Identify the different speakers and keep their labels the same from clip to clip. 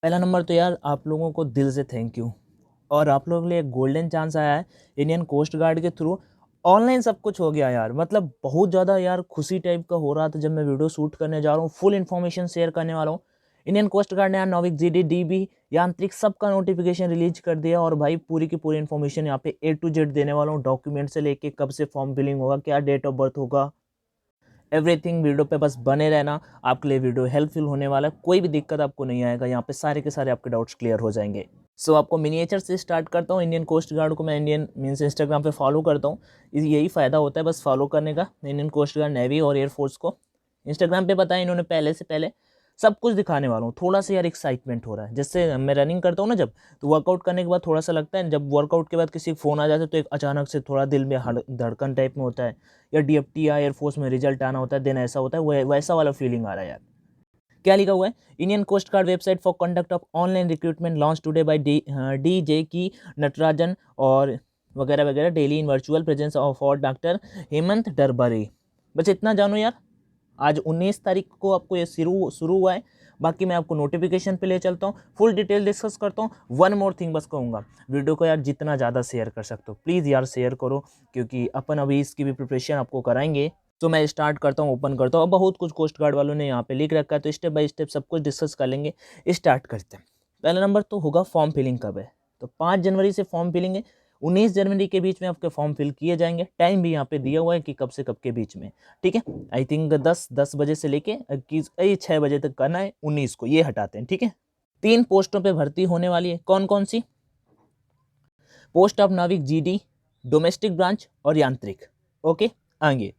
Speaker 1: पहला नंबर तो यार आप लोगों को दिल से थैंक यू। और आप लोगों के लिए एक गोल्डन चांस आया है इंडियन कोस्ट गार्ड के थ्रू। ऑनलाइन सब कुछ हो गया यार, मतलब बहुत ज़्यादा यार खुशी टाइप का हो रहा था जब मैं वीडियो शूट करने जा रहा हूँ। फुल इन्फॉर्मेशन शेयर करने वाला हूँ। इंडियन कोस्ट गार्ड ने यार नाविक जीडी डीबी यांत्रिक सबका नोटिफिकेशन रिलीज कर दिया और भाई पूरी की पूरी इन्फॉर्मेशन यहाँ पे A to Z देने वाला हूँ। डॉक्यूमेंट से लेके कब से फॉर्म फिलिंग होगा, क्या डेट ऑफ बर्थ होगा, एवरीथिंग वीडियो पे बस बने रहना। आपके लिए वीडियो हेल्पफुल होने वाला है, कोई भी दिक्कत आपको नहीं आएगा। यहाँ पे सारे के सारे आपके डाउट्स क्लियर हो जाएंगे। सो आपको मिनिएचर से स्टार्ट करता हूँ। इंडियन कोस्ट गार्ड को मैं इंडियन मीन्स इंस्टाग्राम पे फॉलो करता हूँ। यही फ़ायदा होता है बस फॉलो करने का। इंडियन कोस्ट गार्ड, नेवी और एयरफोर्स को इंस्टाग्राम पे बताया इन्होंने पहले से पहले सब कुछ दिखाने वाला हूँ। थोड़ा सा यार एक्साइटमेंट हो रहा है, जैसे मैं रनिंग करता हूँ ना जब, तो वर्कआउट करने के बाद थोड़ा सा लगता है, जब वर्कआउट के बाद किसी फ़ोन आ जाता है तो एक अचानक से थोड़ा दिल में धड़कन टाइप में होता है, या DFT या एयरफोर्स में रिजल्ट आना होता है देन ऐसा होता है, वैसा वाला फीलिंग आ रहा है यार। क्या लिखा हुआ है, Indian coast guard website for conduct of online recruitment launch today by DJ K Natarajan और वगैरह वगैरह, daily in virtual presence of और डॉक्टर हेमंत डरबरी। बस इतना जानो यार। आज 19 तारीख को आपको ये शुरू हुआ है। बाकी मैं आपको नोटिफिकेशन पे ले चलता हूँ, फुल डिटेल डिस्कस करता हूँ। वन मोर थिंग बस कहूँगा, वीडियो को यार जितना ज़्यादा शेयर कर सकते हो प्लीज़ यार शेयर करो, क्योंकि अपन अभी इसकी भी प्रिपरेशन आपको कराएंगे। तो मैं स्टार्ट करता हूँ, ओपन करता हूँ। अब बहुत कुछ कोस्ट गार्ड वालों ने यहाँ पे लिख रखा है, तो स्टेप बाय स्टेप सब कुछ डिस्कस कर लेंगे। स्टार्ट करते हैं। पहला नंबर तो होगा फॉर्म फिलिंग कब है, तो 5 जनवरी से फॉर्म फिलिंग है। 19 जनवरी के बीच में आपके फॉर्म फिल किए जाएंगे। टाइम भी यहाँ पे दिया हुआ है कि कब से कब के बीच में, ठीक है। आई थिंक 10 बजे से लेके 6 बजे तक करना है। 19 को ये हटाते हैं, ठीक है। 3 पोस्टों पे भर्ती होने वाली है। कौन कौन सी? पोस्ट ऑफ नाविक GD, डोमेस्टिक ब्रांच और यांत्रिक। ओके, आगे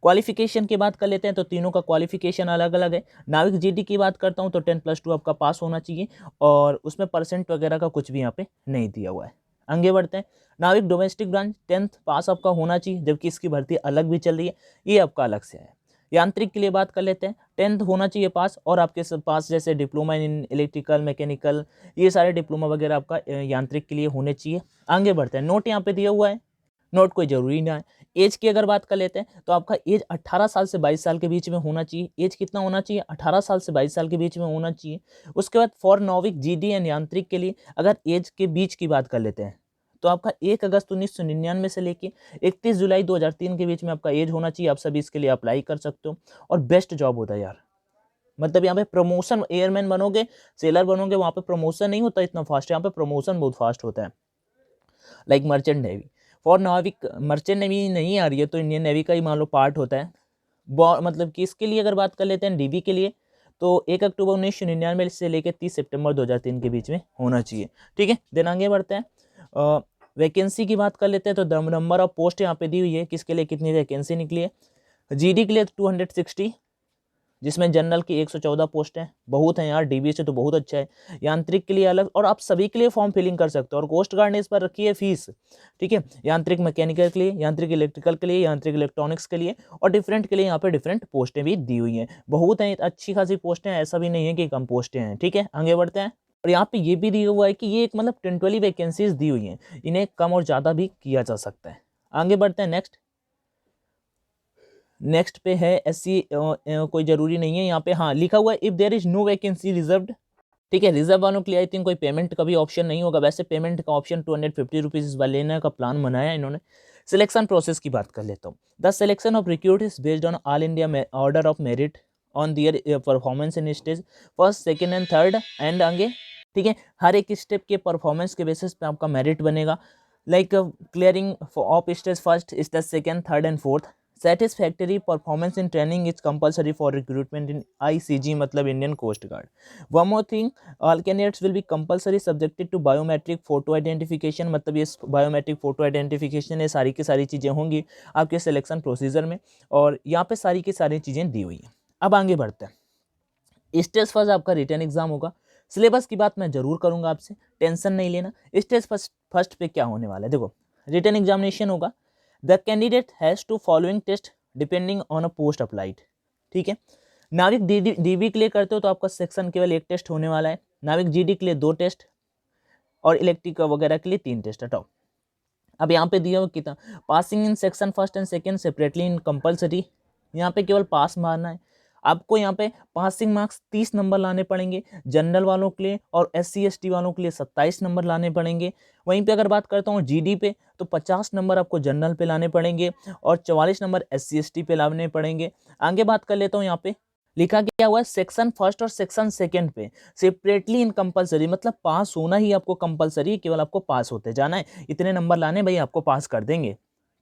Speaker 1: क्वालिफिकेशन की बात कर लेते हैं, तो तीनों का क्वालिफिकेशन अलग अलग है। नाविक GD की बात करता हूँ तो 10+2 आपका पास होना चाहिए, और उसमें परसेंट वगैरह का कुछ भी यहाँ पे नहीं दिया हुआ है। आगे बढ़ते हैं। नाविक डोमेस्टिक ब्रांच 10th पास आपका होना चाहिए, जबकि इसकी भर्ती अलग भी चल रही है, ये आपका अलग से है। यांत्रिक के लिए बात कर लेते हैं, 10th होना चाहिए पास, और आपके पास जैसे डिप्लोमा इन इलेक्ट्रिकल मैकेनिकल, ये सारे डिप्लोमा वगैरह आपका यांत्रिक के लिए होने चाहिए। आगे बढ़ते हैं। नोट यहाँ पे दिया हुआ है, नोट कोई ज़रूरी ना है। एज की अगर बात कर लेते हैं तो आपका एज 18 साल से 22 साल के बीच में होना चाहिए। एज कितना होना चाहिए? 18 साल से 22 साल के बीच में होना चाहिए। उसके बाद फॉर नाविक GD एंड यांत्रिक के लिए अगर एज के बीच की बात कर लेते हैं तो आपका 1 अगस्त 1999 से लेके 31 जुलाई 2003 के बीच में आपका एज होना चाहिए। आप सभी इसके लिए अप्लाई कर सकते हो, और बेस्ट जॉब होता है यार। मतलब यहाँ पे प्रमोशन, एयरमैन बनोगे, सेलर बनोगे, वहाँ पे प्रमोशन नहीं होता इतना फास्ट, यहाँ पे प्रमोशन बहुत फास्ट होता है। लाइक मर्चेंट नेवी, फॉर नाविक मर्चेंट नेवी नहीं आ रही है तो इंडियन नेवी का ही मान लो पार्ट होता है। मतलब कि इसके लिए अगर बात कर लेते हैं DB के लिए, तो 1 अक्टूबर 1999 से लेकर 30 सितंबर 2003 के बीच में होना चाहिए, ठीक है। देन आगे बढ़ते हैं। वैकेंसी की बात कर लेते हैं, तो नंबर ऑफ पोस्ट यहाँ पे दी हुई है, किसके लिए कितनी वैकेंसी निकली है। GD के लिए 260, जिसमें जनरल की 114 पोस्ट हैं, बहुत हैं यार, DB से तो बहुत अच्छा है। यांत्रिक के लिए अलग, और आप सभी के लिए फॉर्म फिलिंग कर सकते हो। और कोस्ट गार्ड ने इस पर रखी है फीस, ठीक है। यांत्रिक मैकेनिकल के लिए, यांत्रिक इलेक्ट्रिकल के लिए, यांत्रिक इलेक्ट्रॉनिक्स के लिए, और डिफरेंट के लिए यहाँ पे डिफरेंट पोस्टें भी दी हुई हैं। बहुत हैं, अच्छी खासी पोस्टें हैं, ऐसा भी नहीं है कि कम पोस्टें हैं, ठीक है। आगे बढ़ते हैं। और यहाँ पे ये भी दिया हुआ है कि ये एक मतलब टेंटली वैकेंसीज दी हुई हैं, इन्हें कम और ज़्यादा भी किया जा सकता है। आगे बढ़ते हैं। नेक्स्ट पे है SC, कोई ज़रूरी नहीं है यहाँ पे। हाँ, लिखा हुआ है if there is no vacancy reserved, ठीक है। रिजर्व वालों के लिए आई थिंक कोई पेमेंट का भी ऑप्शन नहीं होगा। वैसे पेमेंट का ऑप्शन 250 रुपीज़ इस बार लेने का प्लान बनाया इन्होंने। सिलेक्शन प्रोसेस की बात कर लेता हूँ। The selection of recruit is based on all India order of merit on their performance in stage first, second and third and आगे, ठीक है। हर एक स्टेप के परफॉर्मेंस के बेसिस पे आपका मेरिट बनेगा। Like clearing of stage first, stage second, third and fourth. Satisfactory performance in training is compulsory for recruitment in ICG, मतलब Indian Coast Guard. One more thing, all candidates will be compulsory subjected to biometric photo identification, मतलब ये biometric photo identification ये सारी की सारी चीज़ें होंगी आपके सिलेक्शन प्रोसीजर में, और यहाँ पे सारी की सारी चीज़ें दी हुई हैं। अब आगे बढ़ते हैं। स्टेज फर्स्ट आपका रिटन एग्जाम होगा। सिलेबस की बात मैं जरूर करूँगा आपसे, टेंशन नहीं लेना। स्टेज फर्स्ट पे क्या होने वाला है, देखो रिटन एग्जामिनेशन होगा। The candidate has to following test depending on a post applied, ठीक है। नाविक DB के लिए करते हो तो आपका सेक्शन केवल 1 टेस्ट होने वाला है। नाविक GD के लिए 2 टेस्ट, और इलेक्ट्रिक वगैरह के लिए 3 टेस्ट। हटाओ। अब यहाँ पे दिया हुआ कितना, passing in section first and second separately in compulsory, यहाँ पे केवल पास मारना है। आपको यहाँ पे पासिंग मार्क्स 30 नंबर लाने पड़ेंगे जनरल वालों के लिए, और SC ST वालों के लिए 27 नंबर लाने पड़ेंगे। वहीं पे अगर बात करता हूँ GD पे, तो 50 नंबर आपको जनरल पे लाने पड़ेंगे और 44 नंबर SC ST पे लाने पड़ेंगे। आगे बात कर लेता हूँ, यहाँ पे लिखा क्या हुआ है, सेक्शन फर्स्ट और सेक्शन सेकंड पे सेपरेटली इन कंपलसरी, मतलब पास होना ही आपको कंपलसरी है, केवल आपको पास होते जाना है, इतने नंबर लाने भाई आपको पास कर देंगे।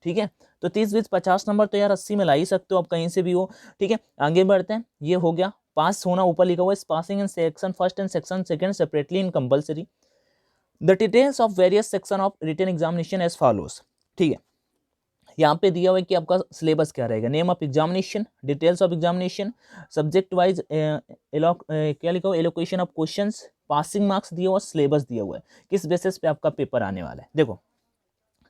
Speaker 1: ठीक है, तो 30 20 50 नंबर तो यार 80 में ला ही सकते हो आप कहीं से भी हो। ठीक है, आगे बढ़ते हैं। ये हो गया पास होना, ऊपर लिखा हुआ है passing in section first and section second separately in compulsory. The details of various section of written examination as follows. ठीक है, यहाँ पे दिया हुआ है कि आपका सिलेबस क्या रहेगा, name of examination, details of examination, subject wise क्या लिखा हुआ, allocation of questions, passing marks दिया हुआ, सिलेबस दिया हुआ है, किस बेसिस पे आपका पेपर आने वाला है। देखो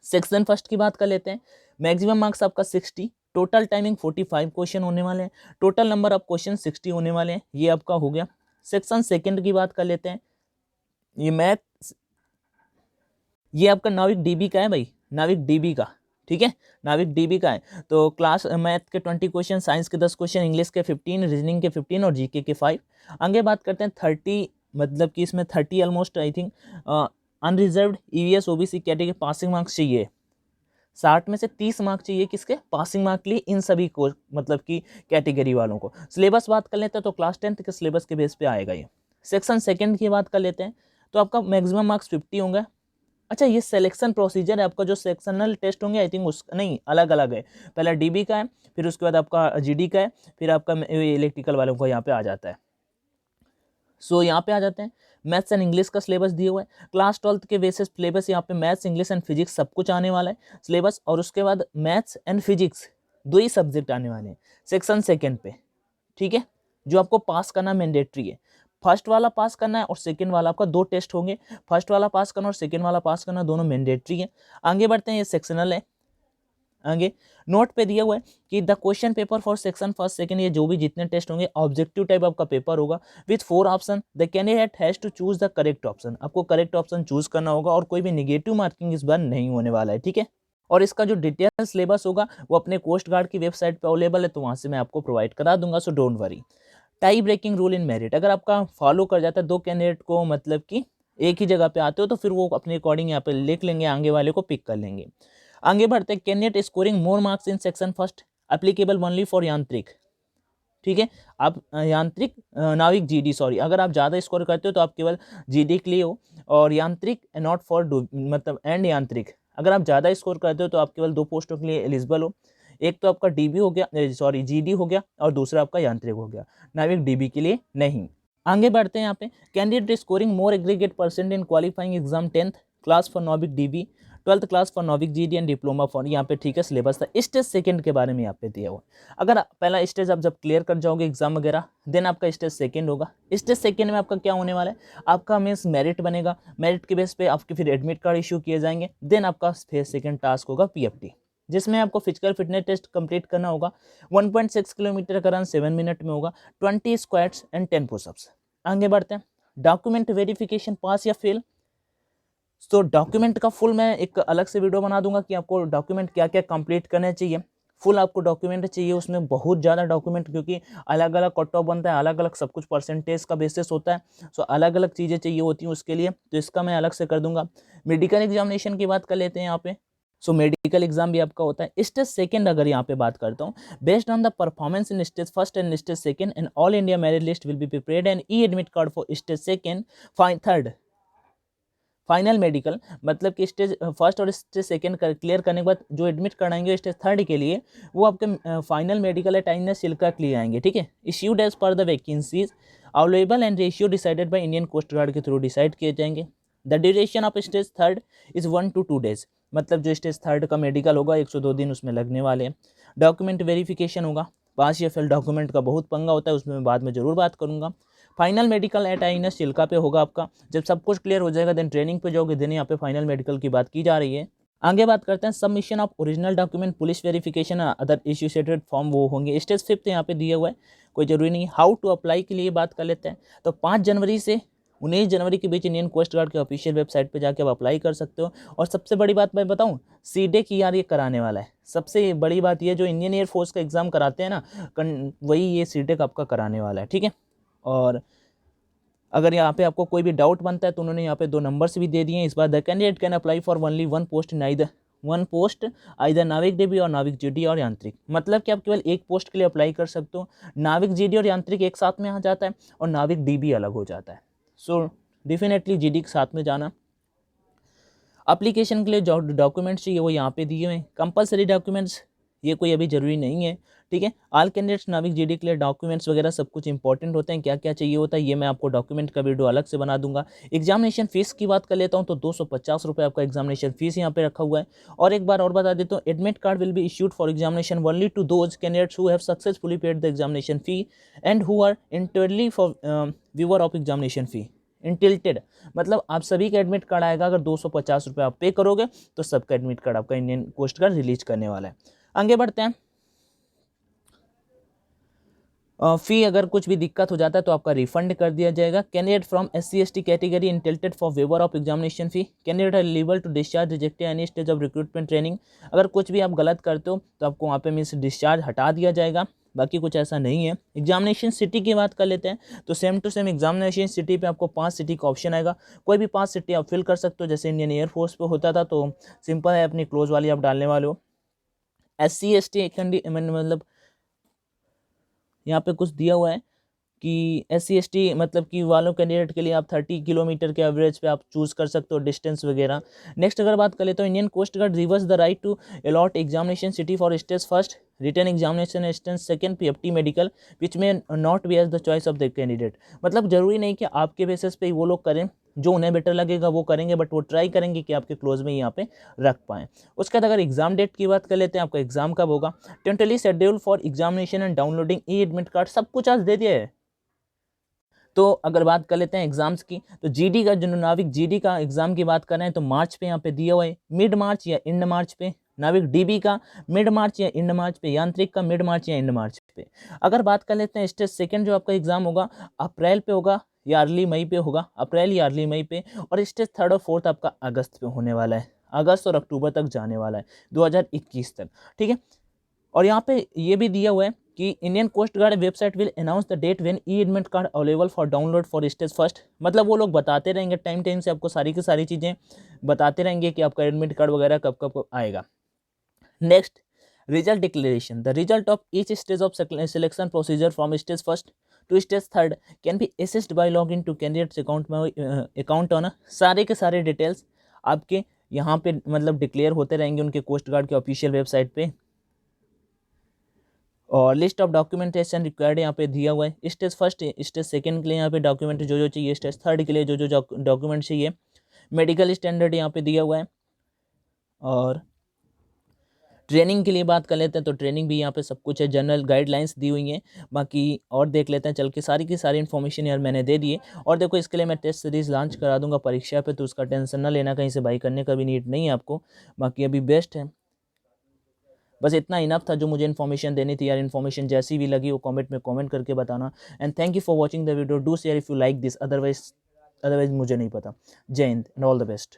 Speaker 1: सेक्शन फर्स्ट की बात कर लेते हैं। मैक्सिमम मार्क्स आपका 60, टोटल टाइमिंग 45 क्वेश्चन होने वाले हैं, टोटल नंबर ऑफ क्वेश्चन 60 होने वाले हैं, ये आपका हो गया। सेक्शन सेकंड की बात कर लेते हैं। ये मैथ, ये आपका नाविक DB का है भाई, नाविक DB का। ठीक है, नाविक DB का है। तो क्लास मैथ के 20 क्वेश्चन, साइंस के 10 क्वेश्चन, इंग्लिश के 15, रीजनिंग के 15 और GK के 5। आगे बात करते हैं 30, मतलब कि इसमें 30 almost I think unreserved EVS OBC category passing marks चाहिए। 60 में से 30 मार्क चाहिए किसके, पासिंग मार्क के लिए, इन सभी को मतलब कि कैटेगरी वालों को। सिलेबस बात कर लेते हैं तो क्लास 10th के सिलेबस के बेस पे आएगा ये। सेक्शन सेकंड की बात कर लेते हैं तो आपका मैक्सिमम मार्क्स 50 होंगे। अच्छा, ये सिलेक्शन प्रोसीजर है आपका, जो सेक्शनल टेस्ट होंगे आई थिंक उस नहीं अलग अलग है, पहला DB का है, फिर उसके बाद आपका GD का है, फिर आपका इलेक्ट्रिकल वालों को यहाँ पे आ जाता है। सो यहाँ पे आ जाते हैं। मैथ्स एंड इंग्लिश का सिलेबस दिया हुआ है, क्लास 12th के बेसिस सिलेबस यहाँ पे मैथ्स इंग्लिश एंड फिजिक्स सब कुछ आने वाला है सिलेबस, और उसके बाद maths and physics 2 he subject आने वाले हैं सेक्शन सेकंड पे। ठीक है, जो आपको पास करना मैंडेटरी है, फर्स्ट वाला पास करना है और सेकंड वाला, आपका 2 टेस्ट होंगे, फर्स्ट वाला पास करना और सेकंड वाला पास करना, दोनों मैंडेटरी है। आगे बढ़ते हैं, ये सेक्शनल है। आगे नोट पे दिया हुआ है कि the question paper for section first second, ये जो भी जितने टेस्ट होंगे ऑब्जेक्टिव टाइप आपका पेपर होगा with 4 option, the candidate has to choose the correct option, आपको करेक्ट ऑप्शन चूज करना होगा और कोई भी निगेटिव मार्किंग इस बार नहीं होने वाला है। ठीक है, और इसका जो डिटेल सिलेबस होगा वो अपने कोस्ट गार्ड की वेबसाइट पे अवेलेबल है, तो वहां से मैं आपको प्रोवाइड करा दूंगा, so don't worry. Tie breaking rule in merit, अगर आपका फॉलो कर जाता है 2 कैंडिडेट को, मतलब कि एक ही जगह पे आते हो, तो फिर वो अपने अकॉर्डिंग यहाँ पे लिख लेंगे, आगे वाले को पिक कर लेंगे। आगे बढ़ते हैं, candidate scoring more marks in section first applicable only for यांत्रिक। ठीक है, आप यांत्रिक नाविक GD, सॉरी, अगर आप ज़्यादा स्कोर करते हो तो आप केवल GD के लिए हो, और यांत्रिक नॉट फॉर मतलब एंड यांत्रिक, अगर आप ज़्यादा स्कोर करते हो तो आप केवल 2 पोस्टों के लिए एलिजिबल हो। एक तो आपका DB हो गया, सॉरी GD हो गया, और दूसरा आपका यांत्रिक हो गया, नाविक DB के लिए नहीं। आगे बढ़ते हैं, यहाँ पे candidate scoring more aggregate percent in qualifying exam 10th class for नाविक DB, 12th क्लास फॉर नाविक GD एंड डिप्लोमा फॉर, यहाँ पे ठीक है सिलेबस था। स्टेज सेकंड के बारे में यहाँ पे दिया हुआ, अगर पहला स्टेज आप जब क्लियर कर जाओगे एग्जाम वगैरह, देन आपका स्टेज सेकंड होगा। स्टेज सेकंड में आपका क्या होने वाला है, आपका मीन्स मेरिट बनेगा, मेरिट के बेस पे आपके फिर एडमिट कार्ड इशू किए जाएंगे, देन आपका फेज सेकंड टास्क होगा PFT, जिसमें आपको फिजिकल फिटनेस टेस्ट कंप्लीट करना होगा। 1.6 किलोमीटर का रन 7 मिनट में होगा, 20 स्क्वाट्स एंड 10 पुशअप्स। आगे बढ़ते हैं, डॉक्यूमेंट वेरिफिकेशन पास या फेल। तो डॉक्यूमेंट का फुल मैं एक अलग से वीडियो बना दूंगा कि आपको डॉक्यूमेंट क्या क्या कंप्लीट करने चाहिए। फुल आपको डॉक्यूमेंट चाहिए, उसमें बहुत ज़्यादा डॉक्यूमेंट, क्योंकि अलग अलग कट ऑफ बनता है, अलग अलग सब कुछ परसेंटेज का बेसिस होता है, सो अलग अलग चीज़ें चाहिए होती हैं उसके लिए, तो इसका मैं अलग से कर दूंगा। मेडिकल एग्जामिनेशन की बात कर लेते हैं यहाँ पे। सो मेडिकल एग्जाम भी आपका होता है। स्टेज सेकंड अगर यहाँ पे बात करता हूँ, based on the performance in stage first and stage second and all India merit list will be prepared and admit card for stage second third final medical, मतलब कि स्टेज फर्स्ट और stage second clear करने के बाद जो admit कराएंगे stage third के लिए, वो आपके फाइनल मेडिकल अटेंडेंस सिल्का के लिए आएंगे। ठीक है, issued as per the vacancies available and ratio decided by Indian coast guard के थ्रू डिसाइड किए जाएंगे। The duration of stage third is 1 to 2 days, मतलब जो स्टेज थर्ड का मेडिकल होगा 102 दिन उसमें लगने वाले हैं। डॉक्यूमेंट वेरिफिकेशन होगा, पास या फेल डॉक्यूमेंट का बहुत पंगा होता है, उसमें मैं बाद में जरूर बात करूंगा। फाइनल मेडिकल अटेंडेंस सिल्का पे होगा आपका, जब सब कुछ क्लियर हो जाएगा देन ट्रेनिंग पे जाओगे, देन यहाँ पे फाइनल मेडिकल की बात की जा रही है। आगे बात करते हैं submission of original document, police verification, other associated form वो होंगे। स्टेज फिफ्थ यहाँ पे दिया हुआ है, कोई जरूरी नहीं। हाउ टू अप्लाई के लिए बात कर लेते हैं, तो 5 जनवरी से 19 जनवरी के बीच इंडियन कोस्ट गार्ड के ऑफिशियल वेबसाइट पे जाके आप अप्लाई कर सकते हो। और सबसे बड़ी बात मैं बताऊं, सीडे की यार ये कराने वाला है। सबसे बड़ी बात ये जो इंडियन एयरफोर्स का एग्ज़ाम कराते हैं ना, वही ये सीडे आपका कराने वाला है, ठीक है। और अगर यहाँ पे आपको कोई भी डाउट बनता है तो उन्होंने यहाँ पे 2 नंबर्स भी दे दिए हैं। इस बार the candidate can apply for only one post either Navik DB और नाविक जीडी और यांत्रिक। मतलब कि आप केवल एक पोस्ट के लिए अप्लाई कर सकते हो। नाविक जीडी और यांत्रिक एक साथ में आ जाता है और नाविक डीबी अलग हो जाता है। सो डेफिनेटली जीडी के साथ में जाना। एप्लीकेशन के लिए जो डॉक्यूमेंट्स चाहिए वो यहाँ पे दिए हुए हैं। कंपलसरी डॉक्यूमेंट्स ये कोई अभी ज़रूरी नहीं है, ठीक है। ऑल कैंडिडेट्स नाविक जीडी के लिए डॉक्यूमेंट्स वगैरह सब कुछ इंपॉर्टेंट होते हैं। क्या क्या चाहिए होता है ये मैं आपको डॉक्यूमेंट का वीडियो अलग से बना दूंगा। एग्जामिनेशन फीस की बात कर लेता हूँ तो 250 रुपये आपका एग्जामिनेशन फीस यहाँ पे रखा हुआ है। और एक बार और बता देता हूँ, admit card will be issued for examination only to those candidates who have successfully paid the examination fee and who are entirely for waiver of examination fee entitled. मतलब आप सभी का एडमिट कार्ड आएगा। अगर 250 रुपये आप पे करोगे तो सबका एडमिट कार्ड आपका इंडियन कोस्ट गार्ड रिलीज करने वाला है। आगे बढ़ते हैं। फ़ी अगर कुछ भी दिक्कत हो जाता है तो आपका रिफंड कर दिया जाएगा। Candidate from SC/ST category entitled for waiver of examination fee. Candidate are eligible to discharge rejected any stage of recruitment training. अगर कुछ भी आप गलत करते हो तो आपको वहाँ पे मीन्स डिस्चार्ज हटा दिया जाएगा। बाकी कुछ ऐसा नहीं है। एग्जामिनेशन सिटी की बात कर लेते हैं तो same to same examination city पे आपको 5 सिटी का ऑप्शन आएगा। कोई भी 5 सिटी आप फिल कर सकते हो। जैसे इंडियन एयरफोर्स पे होता था तो सिंपल है, अपनी क्लोज वाली आप डालने वाले हो। SC/ST मतलब यहाँ पे कुछ दिया हुआ है कि SC/ST मतलब कि वालों कैंडिडेट के लिए आप 30 किलोमीटर के एवरेज पे आप चूज़ कर सकते हो डिस्टेंस वगैरह। नेक्स्ट अगर बात कर लेते हो, Indian coast guard reserves the right to allot examination city for stage first written examination stage second PFT medical which may not be as the choice of the candidate. मतलब जरूरी नहीं कि आपके बेसिस पे वो लोग करें, जो उन्हें बेटर लगेगा वो करेंगे, बट वो ट्राई करेंगे कि आपके क्लोज में यहाँ पे रख पाएँ। उसके बाद अगर एग्जाम डेट की बात कर लेते हैं, आपका एग्जाम कब होगा। टेंटली schedule for examination and downloading E admit card सब कुछ आज दे दिया है। तो अगर बात कर लेते हैं एग्जाम्स की तो जीडी का जो नाविक जीडी का एग्जाम की बात कर रहे हैं तो मार्च पे यहाँ पे दिया हुआ है, मिड मार्च या एंड मार्च पे। नाविक डीबी का मिड मार्च या एंड मार्च पे। यांत्रिक का मिड मार्च या एंड मार्च पे। अगर बात कर लेते हैं स्टेज सेकंड जो आपका एग्जाम होगा अप्रैल पे होगा या अर्ली मई पे होगा, अप्रैल या अर्ली मई पे। और स्टेज थर्ड और फोर्थ आपका अगस्त पे होने वाला है, अगस्त और अक्टूबर तक जाने वाला है 2021 तक, ठीक है। और यहाँ पे ये भी दिया हुआ है कि Indian coast guard website will announce the date when e admit card available for download for stage first. मतलब वो लोग बताते रहेंगे टाइम टाइम से आपको सारी की सारी चीज़ें बताते रहेंगे कि आपका एडमिट कार्ड वगैरह कब कब आएगा। Next, result declaration. The result of each stage of selection procedure from stage first to stage third can be assessed by log in to candidates account on. सारे के सारे डिटेल्स आपके यहाँ पे मतलब डिक्लेयर होते रहेंगे उनके कोस्ट गार्ड के ऑफिशियल वेबसाइट पे। और लिस्ट ऑफ डॉक्यूमेंटेशन रिक्वायर्ड यहाँ पे दिया हुआ है। स्टेज फर्स्ट स्टेज सेकंड के लिए यहाँ पे डॉक्यूमेंट जो जो चाहिए, स्टेज थर्ड के लिए जो जो डॉक्यूमेंट चाहिए। मेडिकल स्टैंडर्ड यहाँ पे दिया हुआ है। और ट्रेनिंग के लिए बात कर लेते हैं तो ट्रेनिंग भी यहाँ पे सब कुछ है, जनरल गाइडलाइंस दी हुई हैं। बाकी और देख लेते हैं चल के, सारी की सारी इन्फॉर्मेशन यार मैंने दे दी है। और देखो इसके लिए मैं टेस्ट सीरीज़ लॉन्च करा दूंगा परीक्षा पे, तो उसका टेंशन ना लेना, कहीं से बाई करने का भी नीड नहीं है आपको। बाकी अभी बेस्ट है। बस इतना इनफ था जो मुझे इन्फॉर्मेशन देनी थी यार। इन्फॉर्मेशन जैसी भी लगी वो कमेंट में कमेंट करके बताना। And thank you for watching the video. Do share if you like this, otherwise मुझे नहीं पता। जय Hind and all the best.